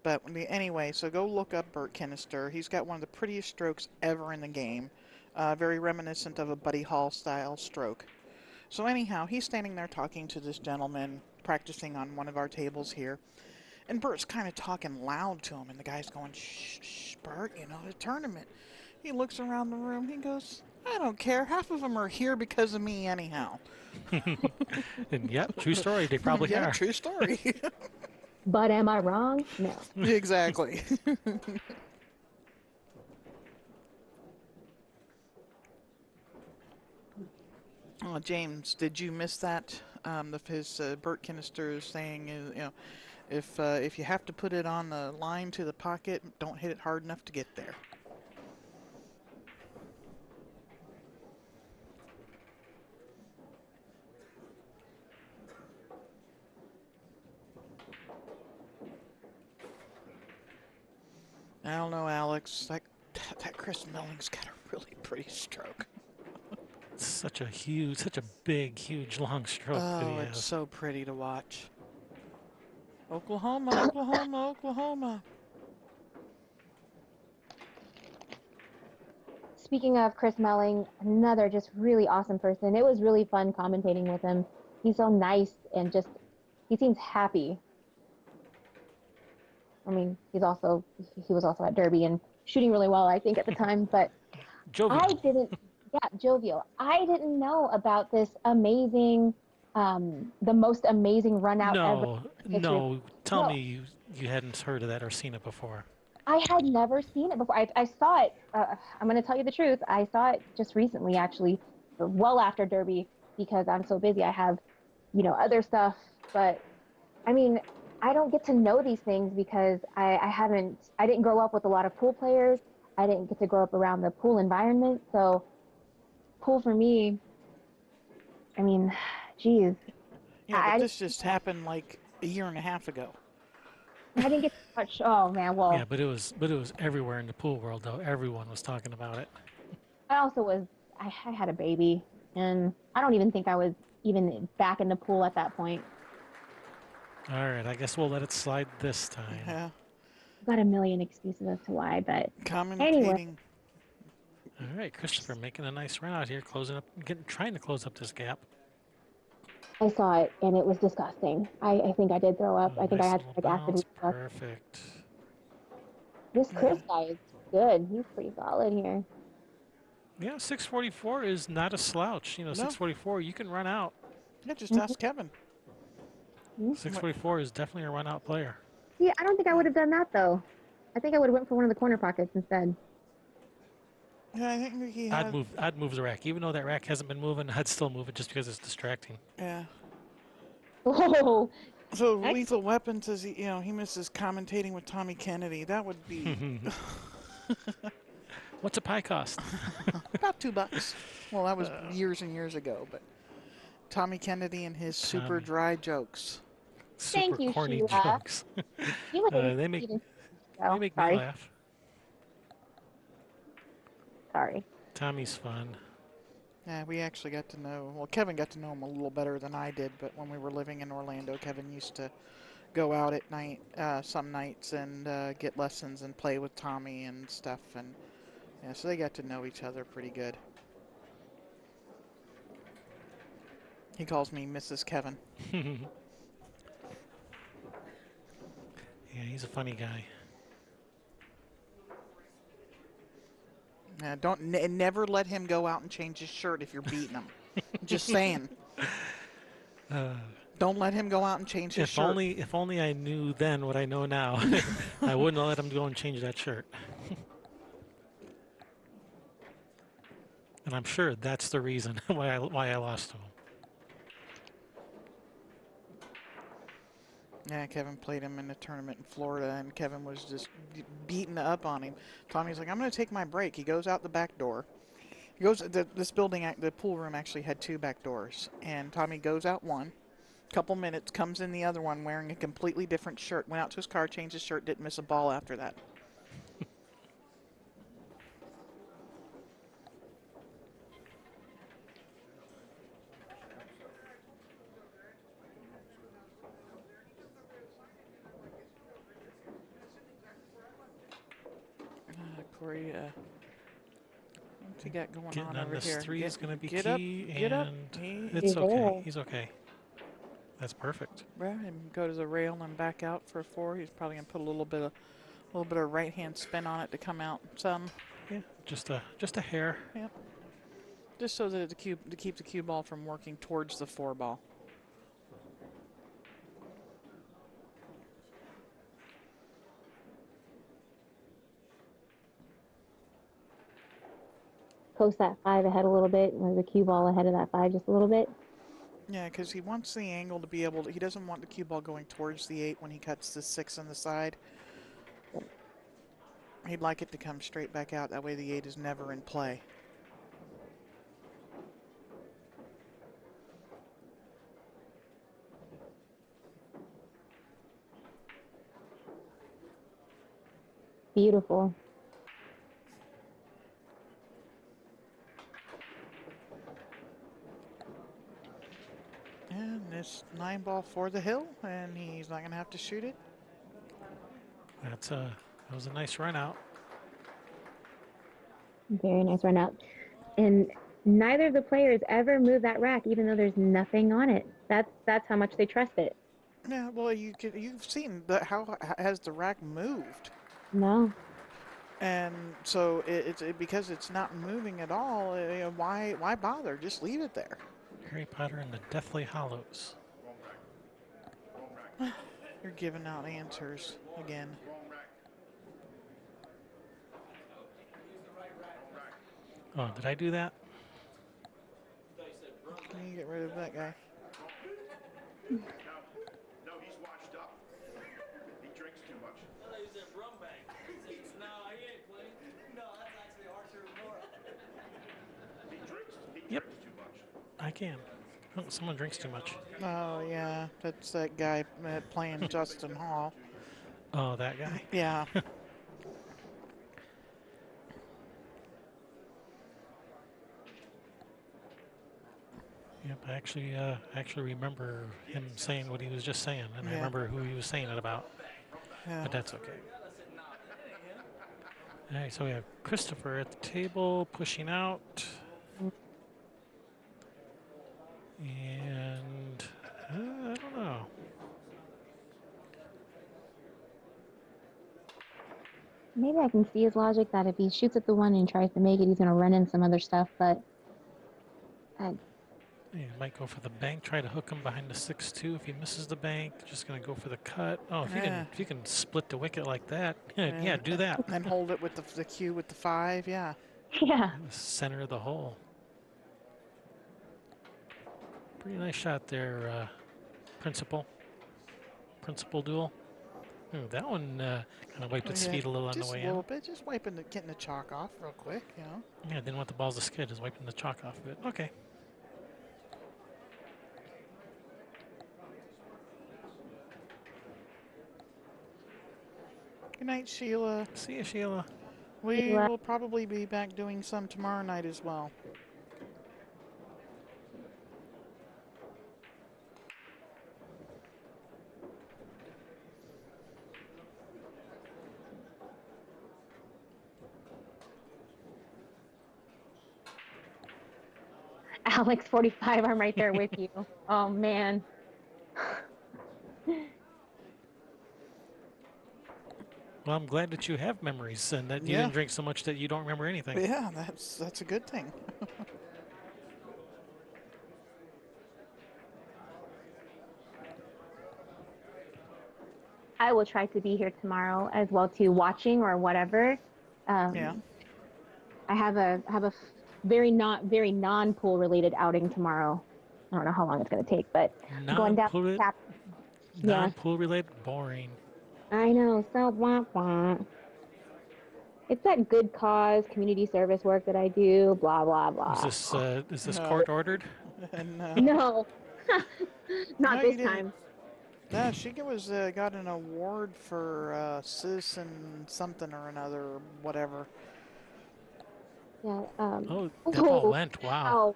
But anyway, so go look up Burt Kinnister. He's got one of the prettiest strokes ever in the game. very reminiscent of a Buddy Hall style stroke. So anyhow, he's standing there talking to this gentleman, practicing on one of our tables here. And Bert's kind of talking loud to him, and the guy's going, shh, shh, Bert, you know, the tournament. He looks around the room, he goes, I don't care, half of them are here because of me anyhow. And yep, true story. They probably Yeah, are. true story. But am I wrong? No. Exactly. Oh, James, did you miss that? His Bert Kinnister saying, you know, if you have to put it on the line to the pocket, don't hit it hard enough to get there. I don't know, Alex. That Chris Melling's got a really pretty stroke. Such a big, huge, long stroke that he Oh, it's has. so pretty to watch. Oklahoma, Oklahoma, Oklahoma. Speaking of Chris Melling, another just really awesome person. It was really fun commentating with him. He's so nice and just, he seems happy. I mean, he was also at Derby and shooting really well, I think, at the time. But I Jovial. didn't, yeah, jovial. I didn't know about this amazing, the most amazing run out ever No, in history. no. Tell No, me you hadn't heard of that or seen it before. I had never seen it before. I saw it. I'm going to tell you the truth. I saw it just recently, actually, well after Derby, because I'm so busy. I have, other stuff. But I mean, I don't get to know these things because I didn't grow up with a lot of pool players. I didn't get to grow up around the pool environment. So pool for me, I mean, geez, Yeah, but I this just happened like a year and a half ago. I didn't get to watch. Oh man, Yeah, well, but it was everywhere in the pool world though. Everyone was talking about it. I also was, I had a baby and I don't even think I was even back in the pool at that point. All right, I guess we'll let it slide this time. Yeah, I've got a million excuses as to why, but anyway, commentating. All right, Christopher making a nice run out here, trying to close up this gap. I saw it and it was disgusting. I think I did throw up. Oh, I think I nice had little like acid bounce, reflux. perfect. This Yeah, Chris guy is good. He's pretty solid here. Yeah, 644 is not a slouch. no, 644 you can run out. yeah, just Mhm. ask Kevin. What- 644 is definitely a run out player. See, I don't think I Yeah, would have done that though. I think I would have went for one of the corner pockets instead. yeah, I think he I'd had. move. I'd move the rack, even though that rack hasn't been moving. I'd still move it just because it's distracting. Yeah. Oh, So I, Lethal Weapon says he misses commentating with Tommy Kennedy. That would be What's a pie cost? about $2. Well, that was years and years ago, but Tommy Kennedy and his super Tommy, dry jokes. super thank you, corny Sheila. jokes. Sheila didn't They make even. they Oh, make me sorry, laugh. sorry. Tommy's fun. Yeah, we actually got to know. Well, Kevin got to know him a little better than I did. But when we were living in Orlando, Kevin used to go out at night, some nights, and get lessons and play with Tommy and stuff. And yeah, so they got to know each other pretty good. He calls me Mrs. Kevin. Yeah, he's a funny guy. Don't never let him go out and change his shirt if you're beating him. Just saying. Uh, Don't let him go out and change his shirt. if only I knew then what I know now, I wouldn't have let him go and change that shirt. And I'm sure that's the reason why I lost to him. Yeah, Kevin played him in a tournament in Florida, and Kevin was just beating up on him. Tommy's like, I'm going to take my break. He goes out the back door. He goes. This building, the pool room actually had two back doors, and Tommy goes out one. Couple minutes, comes in the other one wearing a completely different shirt. Went out to his car, changed his shirt, didn't miss a ball after that. Corey, What's he got going Getting on on over this here? 3 is going to be Get up, key, get up. and He, it's He's okay. there. He's okay. That's perfect. and go to the rail and back out for a 4. He's probably gonna put a little bit of right hand spin on it to come out some. Yeah, just a hair. Yep. Just so that to keep the cue ball from working towards the 4 ball. Post that 5 ahead a little bit, or the cue ball ahead of that 5 just a little bit. Yeah, because he wants the angle to be able to. He doesn't want the cue ball going towards the 8 when he cuts the 6 on the side. He'd like it to come straight back out. That way the 8 is never in play. Beautiful. And this 9 ball for the hill, and he's not going to have to shoot it. That was a nice run out. Very nice run out. And neither of the players ever move that rack, even though there's nothing on it. That's how much they trust it. Yeah, well, you've seen how has the rack moved, No. and so because it's not moving at all. Why bother? Just leave it there. Harry Potter and the Deathly Hallows. You're giving out answers again. Oh, did I do that? Can you get rid of that guy? No, he's washed up. He drinks too much. He Yep. drinks too much. I can. Oh, someone drinks too much. Oh yeah, that's that guy playing Justin Hall. Oh, that guy. Yeah. Yep, I actually remember him saying what he was just saying, and I Yeah. remember who he was saying it about. Yeah. But that's okay. All right, so we have Christopher at the table pushing out. And I don't know. Maybe I can see his logic that if he shoots at the 1 and tries to make it, he's going to run in some other stuff, but He might go for the bank, try to hook him behind the 6-2. If he misses the bank, just going to go for the cut. Oh, if you can split the wicket like that, yeah, do that. And hold it with the cue with the 5. Yeah. yeah. Center of the hole. Pretty nice shot there, Principal Deuel. That one kind of wiped its feet a little on the Just way a little in. bit, just getting the chalk off real quick, you know. Yeah, didn't want the balls to skid, just wiping the chalk off of it. Okay. Good night, Sheila. See you, Sheila. We Sheila. will probably be back doing some tomorrow night as well. Alex 45, I'm right there with you. Oh man. Well, I'm glad that you have memories and that you Yeah. didn't drink so much that you don't remember anything. Yeah, that's a good thing. I will try to be here tomorrow as well too, watching or whatever. Yeah. I have a very non-pool related outing tomorrow. I don't know how long it's going to take, but going down to tap. Yeah, Non-pool related, boring. I know. So wah, wah. It's that good cause community service work that I do. Blah blah blah. Is this No. court ordered? And No, not No, this you didn't. time. no, she got an award for citizen something or another, or whatever. Yeah. Oh, that ball went. Wow.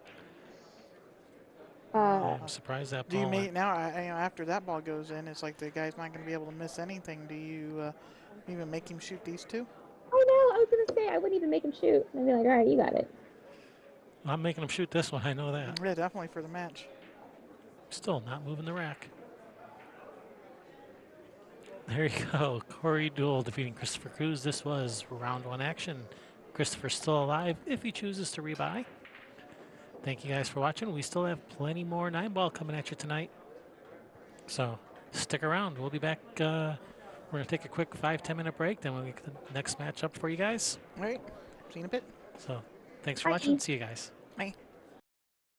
I'm surprised that Do you ball make went. now? After that ball goes in, it's like the guy's not going to be able to miss anything. Do you even make him shoot these 2? Oh no, I was gonna say I wouldn't even make him shoot. I'd be like, all right, you got it. I'm making him shoot this one. I know that. Yeah, definitely for the match. Still not moving the rack. There you go. Corey Deuel defeating Christopher Cruz. This was round 1 action. Christopher's still alive if he chooses to rebuy. Thank you guys for watching. We still have plenty more 9-ball coming at you tonight. So stick around. We'll be back. We're going to take a quick 5-10 minute break. Then we'll get the next match up for you guys. All right. See you in a bit. So thanks for Bye. watching. See you guys. Bye.